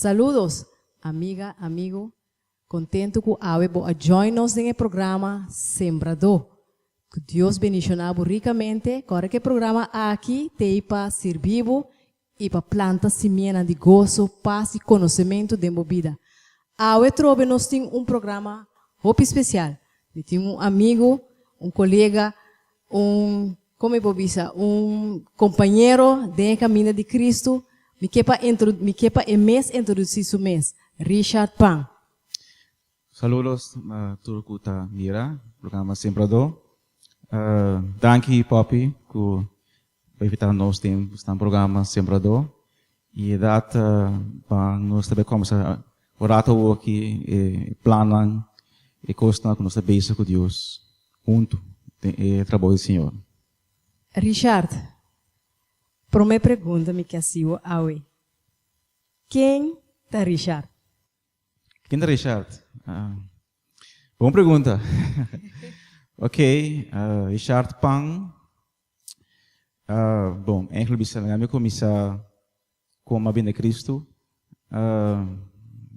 Saludos, amiga, amigo. Contento que awe bo a join nos en el programa Sembrador. Que Dios bendicionado ricamente. Agora que programa aqui tem para servir e para plantar semente de gozo, paz e conhecimento de vida. Awe trobe nós tem programa muito especial. Tem amigo, colega, como eu disse, companheiro de caminho de Cristo. Me quepa introduzir su mês. Richard Pan. Saludos a todos que estão mira, programa Sembrador. Danke, Papi, por invitar nós no programa Sembrador. E data para nós também começar a orar aqui e planar e coisas que nós sabemos com Deus junto e trabalho do Senhor. Richard, para minha pergunta me quero awe. Quem é Richard? Quem é Richard? Boa pergunta. Ok, Richard Pan. Bom, eigenlijk bisa kami começar com a bem Cristo.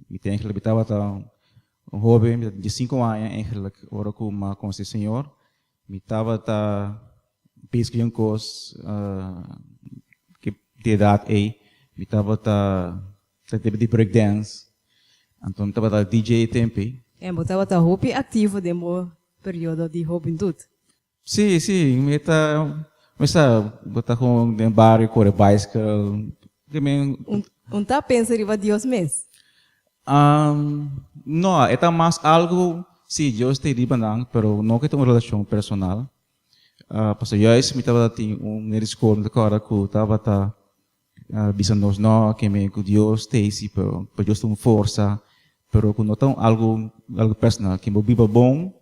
Me tem eigenlijk bitava jovem de 5 anos, eigenlijk ora com o Senhor. Me tava pesquisando coisas que de idade aí. Me tava teve de breakdance. Então tava DJ tempi. Botava hobby ativo demo período de juventude. Sim, me botar com um bar com bicycle. Também Tá pensa riba Deus mesmo. Não, é mais algo sim, Deus tem riba não, pero não que tem uma relação personal. Pastor Joyce me tava tem na escola de cara que tava bisa nós não que me que Deus tem se pero Deus tem força, pero que não tem algo personal que me viva bom,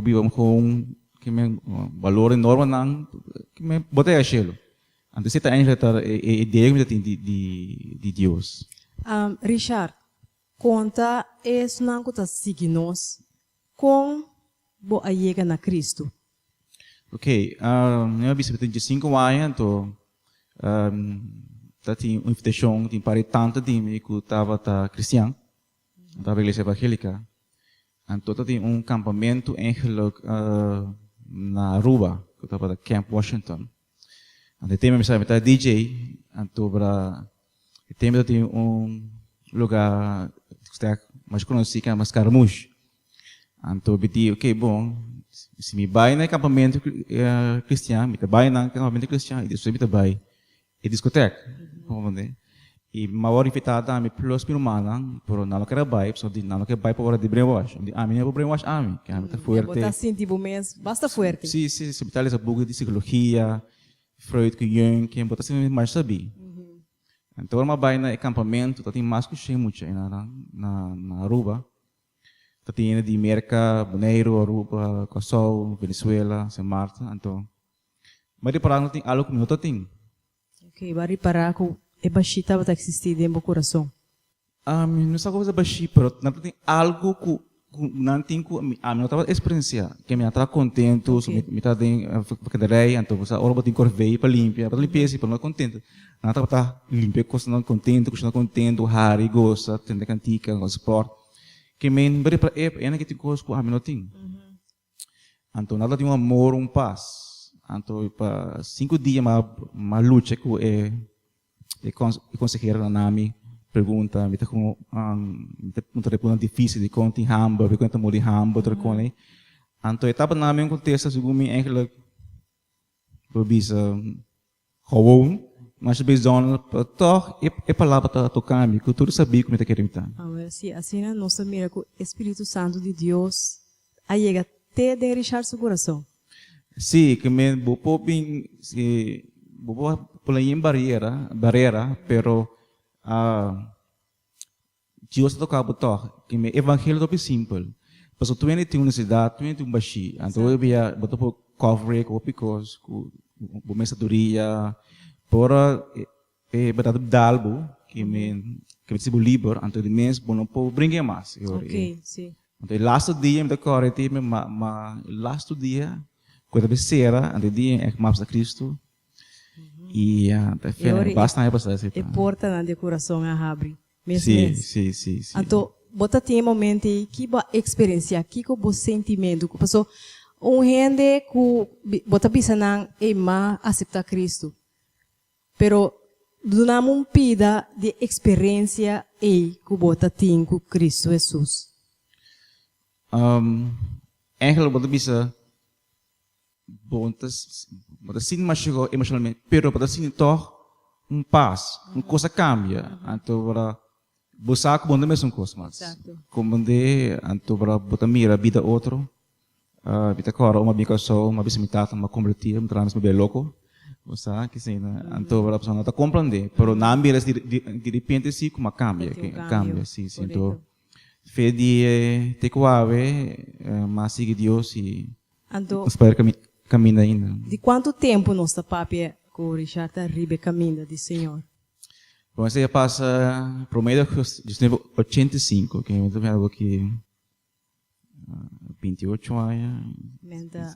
viva com que me valor enorme não que me botei a chelo. Antes está ainda ideia que tem de Deus. Richard, conta es não que tá seguindo nós com bo a chega na Cristo. Ok, eu vi tem 5 anos, então tinha uma invitação, tinha para tanto de mim que estava cristiano, estava igreja evangélica. Então tinha campamento eigenlijk na Aruba, que estava Camp Washington. Então tem me sabe DJ, então tinha lugar que mais conhecido que é Mascaramouche. Então eu ok, bom, se me vai no acampamento cristiano, me vai no acampamento cristiano, e depois me vai e discoteca, e maior invitada me plus pirmana, por não quero vai, só de não quero vai para hora de brainwash, a minha brainwash a mim, que é muito forte. Botar assim tipo mês, basta forte. Sim, se me essa buga de psicologia, Freud que Jung, que botar assim mais sabe. Então uma vai no acampamento, tem mais que cheio muito na Aruba. Tinha de América, Bonaire, Aruba, Kosovo, Venezuela, São Marta, então. Mas de parar não tem algo que não tem. Ok, vai parar com é baixita vai existir dentro do coração. Não sei como é baixita, mas não tem algo que não tem que a minha estava experiência, que me estava contente, me estava em cadeira, então você ora botar corveio para limpar para não contente. Não estava limpar, coisa não contente, hari gosta, tende cantica, esporte. Que men beri para é que coisa que a mim não tem. Então nada de amor, paz. Então para 5 dias uma luta que é conseguir na nami pergunta, me tá com uma pergunta difícil de conta em hamba, me conta muito em hamba, outra coisa. Então etapa nami um contexto segundo mim eigenlijk probisa gewoon. Mas bezon toch é palavra para tocar me que tudo sabia como está querendo estar. Sim, assim nós mira que o Espírito Santo de Deus aí chega até de deixar seu coração. Sim, que me bopo bem se bopo pula em barreira, pero Deus toca botar que me evangelho do simples. Mas tu tem uma cidade, tu tem baixi, então eu via botar cover com picos, com mensadoria. Pora betado dalbo que me sibo livre anto de mês bom não brinque mais. Ok, sim. Então last dia me decore te me last dia quando becera anto dia é mais da Cristo e basta aí passar esse. E porta na decoração a abre. Sim, sim, sim, sim. Então, bota tem momento que ba experiência, que bo sentimento, que passou gente que bota bisa nang ema aceitar Cristo. Pero donamos um pida de experiência que bota tem com Cristo Jesus. Eigenlijk wat bisa bota sim mas chegou emocionalmente, pero bota sim toch paz, coisa cambia. Então para buscar com bom mesmo coisa, mas como de então para bota mira a vida outro, vida agora uma bica só, uma bisa mitad, uma convertida, um trans bem louco. Você que sim, então para a pessoa não está compreender, pero na mira de repente sim como cambia, cambia, sim, sim, então fé de te coave, mas sigue Deus e espera caminha ainda. De quanto tempo nós está papi com o Richard Ribe caminha de Senhor? Bom, esse já passa promedio de 85, que eu estou aqui 28 anos,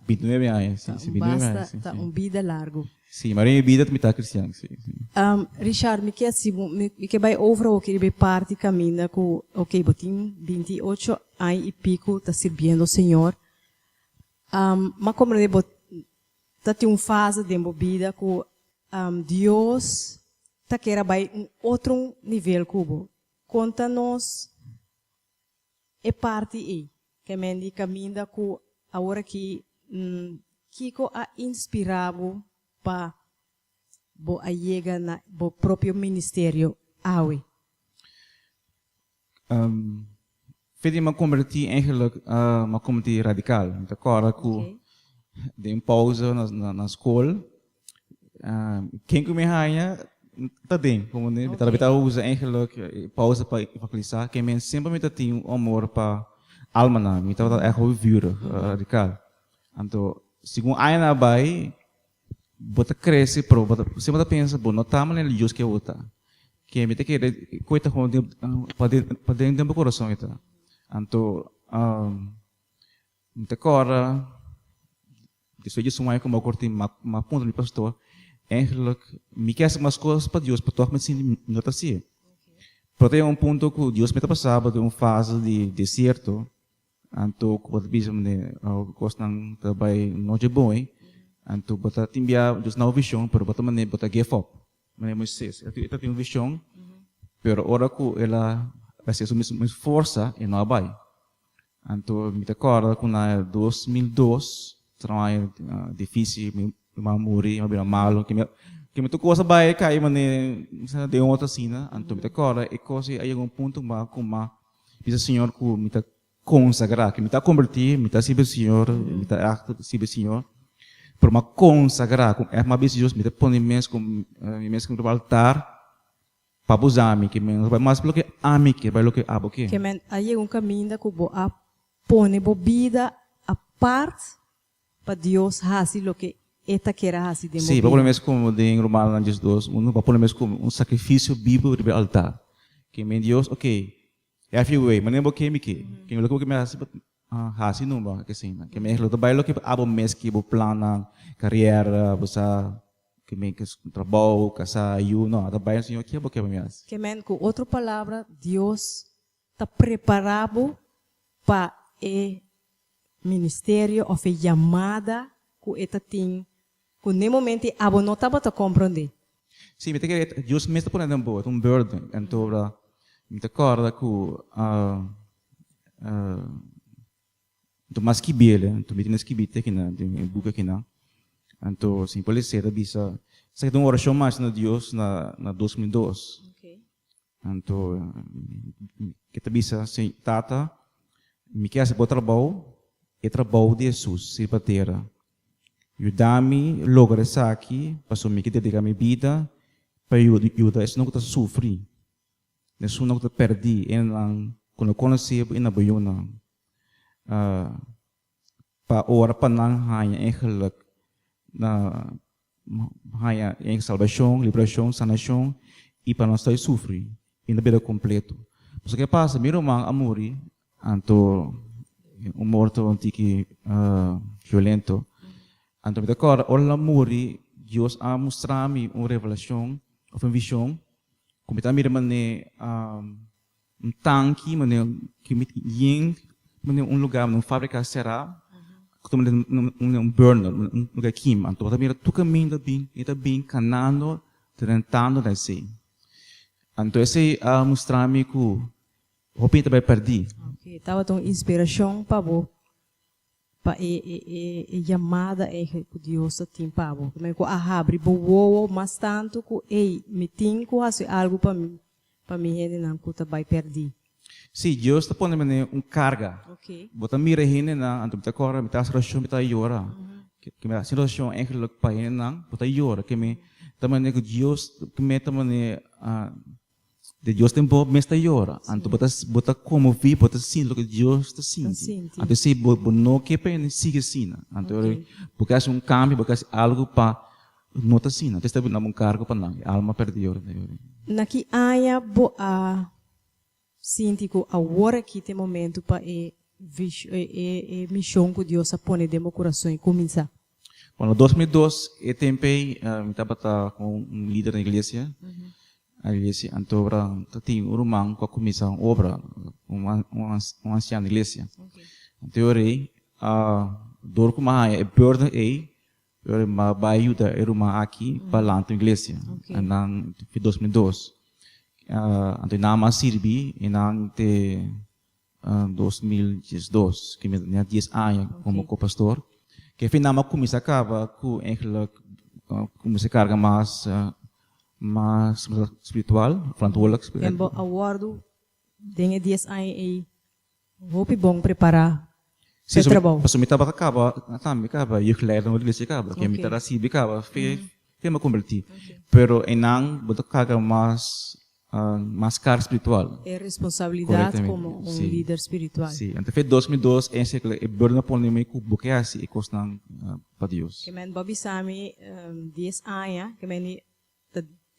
29 anos, sim, 29 anos. Tá vida largo. Sim, mas minha vida também está cristiana, sim. Richard, me quer assim, me quer vai over o que ele parte caminha com, ok, botim 28 anos e pico está servindo o Senhor. Mas como ele tá tem fase de vida com Deus tá queira vai outro nível cubo. Conta-nos é parte aí que mendi caminha com a hora que Kiko a inspirado para bo a chega na bo próprio ministério awe. Fede me converti eigenlijk me converti radicaal. Então agora que de pausa na escola, quem que me ganha tá bem, como né, beta usa eigenlijk pausa para evangelizar, que men sempre me tem amor para alma na, me tá é viver radical. Então, segundo aí na bai, bota cresce pro, bota sempre pensa, bom, não tá maneira Deus que outra. Que me tem que coita com para dentro do coração então. Então, até agora, depois disso, como eu cortei uma ponta de pastor, eigenlijk, me quer mais coisas para Deus, para tocar, mas sim, não está assim. Porque é ponto que Deus me está passando de uma fase de deserto, então, quando bismo né, gosto de trabalhar não é bom, então, bota timbia, Deus não visão, pero bota mané, bota give up, mané Moisés, eu tenho visão, pero ora que ela vai ser uma força e não vai. Então, me recordo que na 2002, trabalho difícil, me morri, me vira malo, que me tocou essa baia cai, mané, de outra assim, né? Então, me recordo, e coisa aí um ponto mas como diz o Senhor que me está consagrar, que me está convertir, me está servir o Senhor, me está acto servir o Senhor, por uma consagrar, é uma vez Deus me está pondo mesmo no altar. Para os amigos, que mais pelo que amigos, pelo que abo que. Que men aí caminho que bo a pone bo vida a parte para Deus fazer o que eta queira fazer de sim, para mesmo como de Romanos antes dos, para mesmo como sacrifício vivo de altar. Que men Deus, ok, é a way, mas nem bo que me que me lo que me fazer não ba que sim, que me lo trabalho que abo mês que bo plana carreira, você que me que trabalho, casar, não, trabalho assim, o que é o que é mais? Que men com outra palavra, Deus está preparado para o ministério ou a chamada que eta tem, que no momento abo não estava a compreender. Sim, mas que Deus me está pondo um burden, então me recorda que do mais que bele, tu me tens que bite aqui na, de buca aqui na. Então, sim, pode ser, bisa. Sa kitong orasyon mas na Dios na 2002. Okay. Então, kita bisa si tata, me quer se botar trabalho, e trabalho de Jesus, se patera. Ajudar-me, lograr isso aqui, para me dedicar minha vida, para ajudar isso não que sofrer. Isso não que perdi, quando eu conheci, na boiona. Para ora para não ganhar, eigenlijk, na haya em salvação, liberação, sanação e para nós sofrer e na vida completo. Porque que passa, meu irmão, amori, anto morto antigo violento, anto me decora, ora amori, Deus a mostrar-me uma revelação, uma visão, como tá mira mane tanque mane que me ying mane lugar uma fábrica será como burner lugar queima então tá mira tu caminho tá bem canando tentando da sei então esse mostrar-me que o Hopi também perdi. Ok, tava tão inspiração para bo, para chamada que Deus tem para bo. Também com a abre bo mas tanto que me tem que fazer algo para mim ele não que vai perder. Sim, Deus está pondo carga. Ok. Bota mira hine na antum tá cora, me tá situação me tá llora. Que me situação é que lo pa hine na, bota llora que me também que Deus que me também de Deus tem bom mesta llora. Anto bota como vi, bota sim lo que Deus está sim. Anto se não que pena sigue sim. Anto porque é cambio, porque é algo pa não tá sim. Anto está na cargo pa não, alma perdeu. Naki aya bo a sintico agora aqui tem momento para missão que Deus põe dentro coração e começar. Bueno, 2002 eu tempei, me estava com líder da igreja. A igreja, então, tinha irmão que começou a obra, ancião da igreja. Então, eu orei, dor com a é burden eu vai ajudar a irmã aqui para lá na igreja, em 2002. Então, na mais servi, em 2012, que me tinha 10 anos como co-pastor, que finalmente comecei a acabar com comecei a carga mais espiritual, verantwoordelijk spiritual. En awardo, dingen 10 anos e hoop bom preparar. Sim, mas me estava acaba, eu leio no igreja acaba, que me estava assim, acaba, fez me converti. Pero enang botar carga mais carga espiritual. É responsabilidade como líder espiritual. Sim, então foi 2002, esse é burna por mim que buque assim e costan para Deus. Que men Bobby Sami 10 anos, que men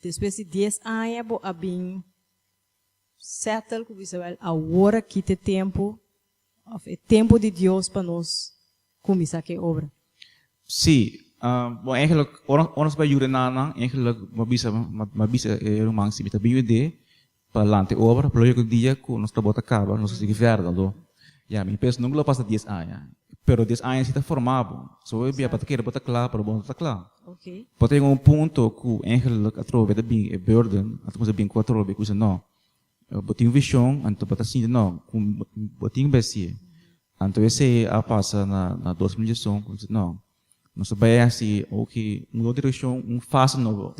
depois de 10 anos bo abin settle com Israel agora que tem tempo é tempo de Deus para nós começar a obra. Sim, bom, eigenlijk ons bij jullie naam, eigenlijk mabisa rumang si bita biude para lante obra, pero eu dia que nós trabalhamos acaba, nós seguimos verda, do. Já, me penso não lo passa 10 anos, pero 10 anos está formado, so eu via para querer botar claro, para bom botar claro. Okay. Pode ter ponto que eigenlijk atrove da bem burden, atrove bem quatro atrove que não. Botinho visão, então botar assim não, botinho besi. Então esse a passa na 2018, não. Nós vai assim, ok, uma direção, fase novo,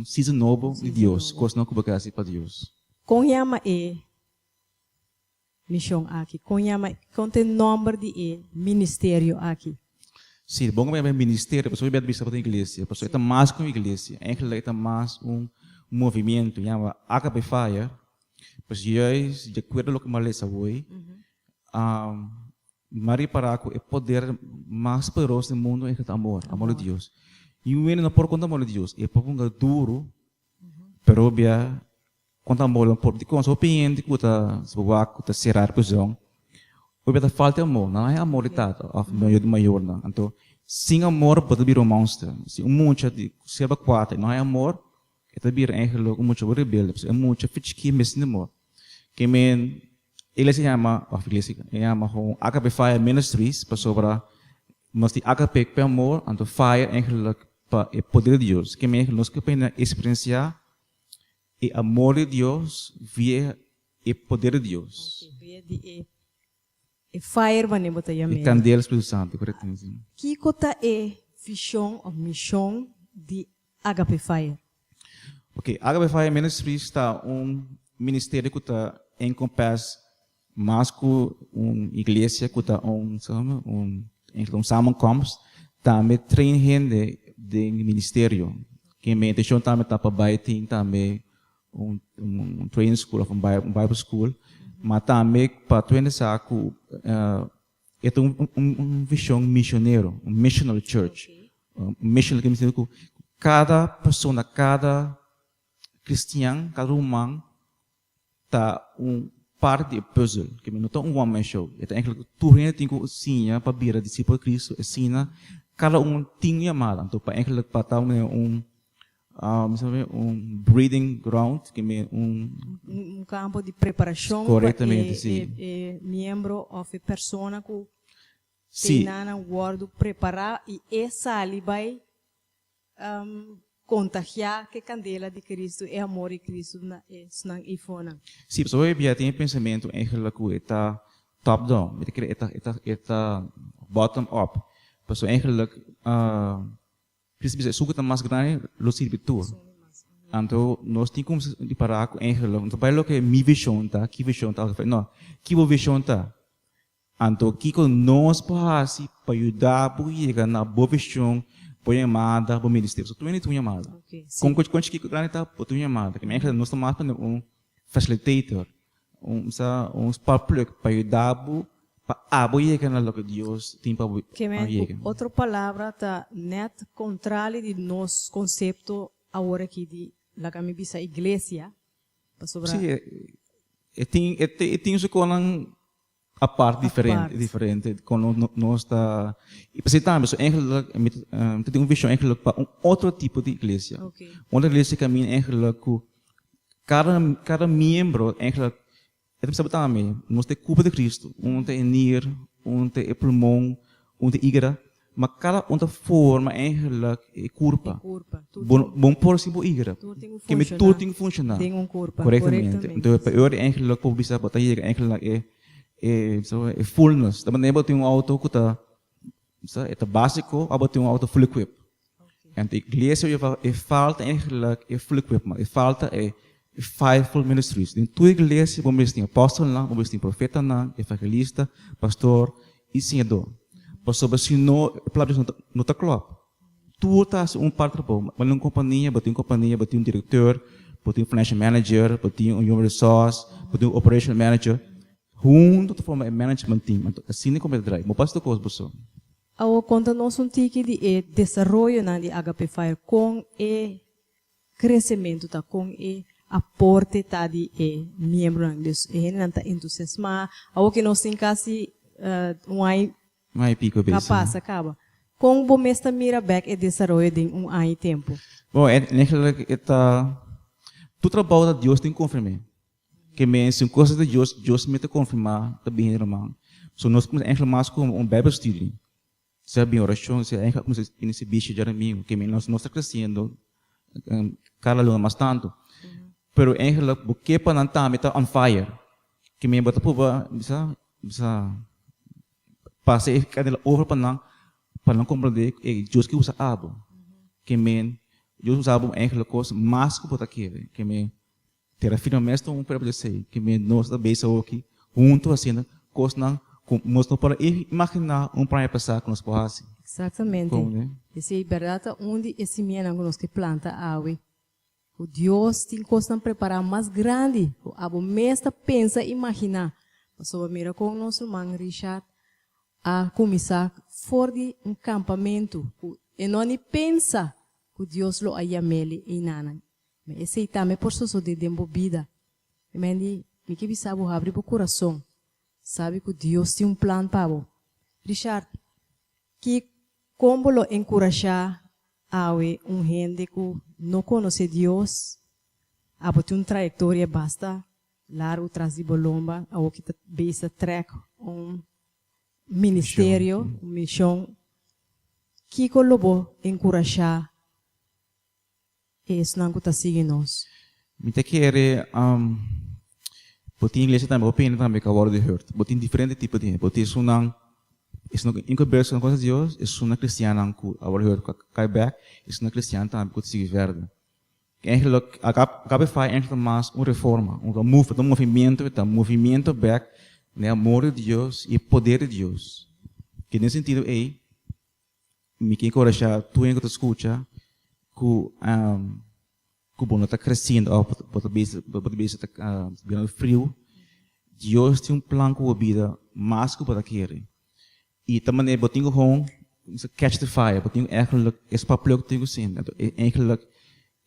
season novo de Deus, coisa não que vai assim para Deus. Conhama missão aqui, conhama contém número de ministério aqui. Sim, bom que é ministério, pessoa vai bisa para a igreja, pessoa está mais com a igreja, eigenlijk está mais movimento, chama AKP Fire, pois juis de acordo com o que malesa hoje, Mari para é poder mais poderoso do mundo é o amor de Deus. E o menino por conta do amor de Deus, é pouco duro, pero bia conta amor não pode com sua opinião de que tá será coisão. O bia falta amor, não é amor de tato, of maior não. Então, sem amor pode vir monstro. Se muito de seba quatro, não é amor, é também eigenlijk muito rebelde, é muito fitchki mesmo amor. Que men ele se chama, AKP Fire Ministries, para sobre, mas de AKP que amor, então Fire eigenlijk para o poder de Deus, que me nós que pena experienciar o amor de Deus via o poder de Deus. E Fire vai botar e candela Espírito Santo, correto? Que cota é visão ou missão de AKP Fire? Ok, AKP Fire Ministries está ministério que está encompass mas que igreja que está samenkomst também treina gente de ministério que me intenção também está para baiting também training school of Bible school mas também para treinar saco é visão missionário missional church missional que me diz que cada pessoa cada cristão cada humano tá parte do puzzle, que não está one man show. Então, tudo tem que sim para virar discípulo de Cristo, ensina cada tem chamada. Então, para estar sabe, breeding ground, que me campo de preparação Corretamente, para sim. membro ou pessoa que sim, tem na guardo preparar e essa ali vai contagiar que candela de Cristo e amor de Cristo na ifona. sim, pessoa já tem pensamento em relação a top down, eta bottom up. Pessoa em relação precisa sugar mais grande lo servitor. Então nós temos que parar com em relação, então para o que mi visão tá, que visão tá, não, que visão tá. Então que nós podemos para ajudar a chegar na boa visão, por chamada, por ministério. Só tu nem tu chamada. Como quando que grande tá, por tu chamada. Que nós estamos para facilitator, spark para ajudar para chegar na que Deus tem para chegar. Outra palavra tá net contrário de nosso conceito agora aqui de la que me bisa igreja. Sim, tem isso com a parte diferente quando nós está e para também so tem uma visão para outro tipo de igreja. Uma igreja que caminha com cada membro é sabe também nós tem culpa de Cristo, tem nir, tem pulmão, tem igreja, mas cada outra forma é culpa. Bom por si igreja. Que me tudo tem que funcionar. Tem corpo. Corretamente. Então para eu é para bisa botar é fullness. Da maneira tem auto que tá é básico, aba tem auto full equip. Então igreja é falta é full equip, mas falta é fivefold ministries. Em tua igreja vamos ter apóstolo lá, vamos ter profeta lá, evangelista, pastor e senador. Pastor, se não, não tá claro. Tu estás parte do mas uma companhia, botei uma companhia, botei diretor, botei financial manager, botei human resource, botei operational manager. Junto de forma management team, assim como é drive. Mas pastor coisa pessoal. Ao conta nós tique de desenvolvimento na de HP Fire com e crescimento tá com e aporte tá de membro nós e não tá entusiasmado. Ao que nós tem quase Mai pico bem. Capaz acaba. Com bom mesta mira back e desenvolvimento de ano tempo. Bom, tu trabalho de Deus tem que confirmar. Que me se coisa de Deus me te confirmar também irmão. So nós começamos a mais com Bible study. Se a oração, se a como se nesse bicho de mim, que me nós está crescendo cada luna mais tanto. Pero em relação porque para não tá me tá on fire. Que me bota por bisa passei cada over para não compreender Deus que usa abo. Que me Deus usa abo em relação mais que botar que me ter finalmente para dizer que me nós da base aqui junto assim coisa não nós não para imaginar para passar com nós porras. Exatamente. Esse é verdade onde esse menino nós que planta ave. O Deus tem coisa preparar mais grande. O abo mesmo pensa imaginar. Passou a mira com nosso irmão Richard a começar fora de campamento. E não pensa que Deus lo haya mele e nana. Mas esse também por so de vida. Mas me que sabe abrir o coração. Sabe que Deus tem plano para você. Richard, que como lo encorajar a gente que não conhece Deus, a ter uma trajetória basta largo tras de bolomba, a que basta track ministério, missão, que colobo encorajar isso não está seguindo nós. Me te querer botin igreja também, opinião também que agora de hurt. Botin diferente tipo de, botin sunang isso não em conversa com Deus, isso não cristiana que agora hurt cai back, isso não cristiana também que sigue verde. Eigenlijk acaba faz entra mais uma reforma, um movimento back, né, amor de Deus e poder de Deus. Que nesse sentido me que encorajar tu em que tu escuta que o bono está crescendo, pode estar virando frio. Deus tem plano com a vida mais que para querer. E também eu tenho catch the fire, eu tenho esse papel que tenho sendo.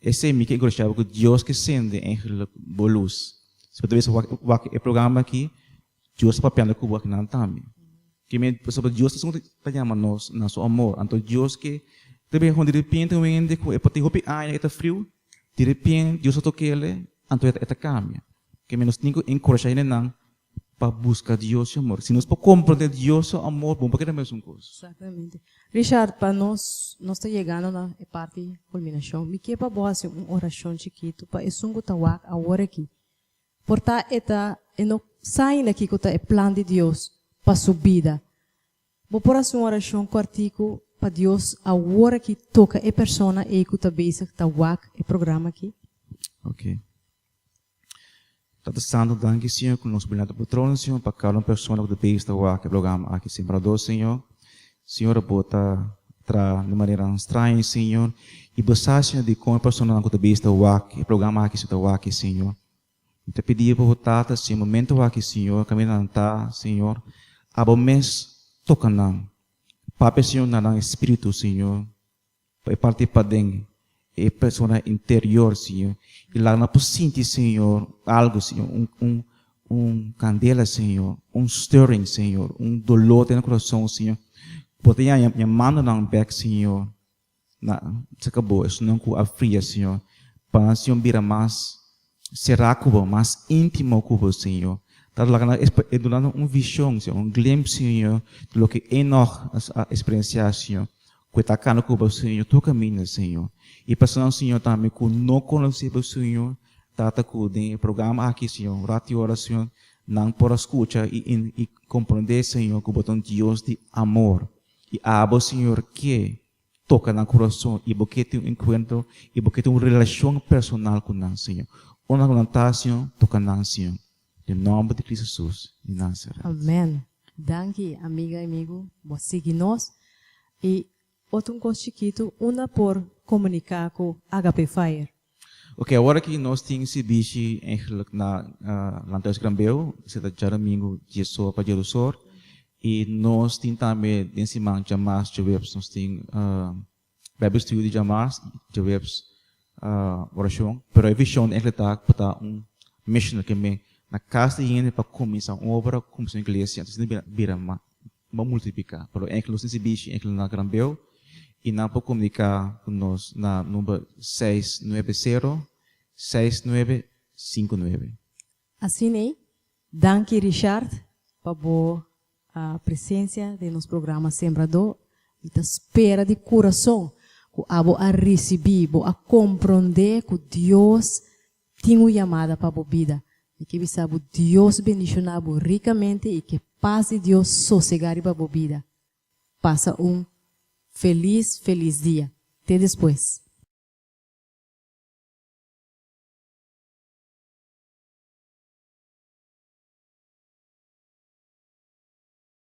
Esse é me que encorajava que Deus que sende boa luz. Se talvez o programa aqui, Deus papel que o não também. Que me sobre Deus está chamando nós na seu amor. Então Deus que Também quando de repente eu entendo que é para ter roupa ai é frio, de repente Deus toca ele, então é cambia. Que menos tenho encorajar ele não para buscar Deus amor. Se nós para compreender Deus amor, bom para que mais uma coisa. Exatamente. Richard, para nós está chegando na parte de culminação. Me quer para boa uma oração chiquito para esse sungo tawak a hora aqui. Porta eta no sai aqui que é plano de Deus para sua vida. Vou por uma oração cortico para Deus a hora que toca a persona e que está basic tawak e programa aqui. Ok. Tata Santo, danke Senhor, que nos brinda o trono, Senhor, para cada pessoa que depois está o programa aqui Sembrador, Senhor. Senhor, bota tra de maneira estranha, Senhor, e você, Senhor, de como a pessoa que depois está o programa aqui está o aqui, Senhor. E te pedir para votar, Senhor, momento aqui, Senhor, caminhando, Senhor, abo mês toca não. Papai, Senhor, na espírito, Senhor, para participar dentro. E pessoa interior, Senhor. E lá na sentir, Senhor, algo, Senhor, candela, Senhor, stirring, Senhor, dolor no coração, Senhor. Porque minha mão não back, Senhor, se acabou, isso não com a fria, Senhor. Para, Senhor, virar mais, será cubo, mais íntimo cubo, Senhor. Tá lá é dando visão, Senhor, glimpse, Senhor, do que é a experiência, Senhor. Que está cá no cubo, Senhor, tu caminha, Senhor. E passando, Senhor, também que não conhecemos, Senhor, trata com o programa aqui, Senhor, ratio hora, Senhor, não por escutar e compreender, Senhor, que o botão de Deus de amor. E abo, Senhor, que toca no coração e porque tem encontro e porque tem uma relação personal com nós, Senhor. Uma contação toca nós, Senhor. Em nome de Cristo Jesus, de Nazaré. Amém. Danke, amiga e amigo, você segue nós e outro coisa chiquito, uma por comunicar com HP Fire. Ok, agora que nós temos esse bicho na Lantas Grambeu, se está já domingo, dia só para dia do sol, e nós temos também nesse manhã Jamas, Jawebs, nós temos Bible Studio de Jamas, Jawebs, oração, pero a visão é que está para mission que me na casa de gente para começar uma obra, começar a igreja, então se vira uma multiplicar, pero é que nós temos esse bicho, é que na Grambeu, e não pode comunicar com nós na número 690-6959. Assim, né? Danke, Richard, por a presença de nosso programa Sembrador. E te espera de coração que a receber, a compreender que Deus tem uma chamada para a vida. E que sabe Deus bendicionar ricamente e que paz de Deus sossegar para a vida. Passa feliz dia. Até depois.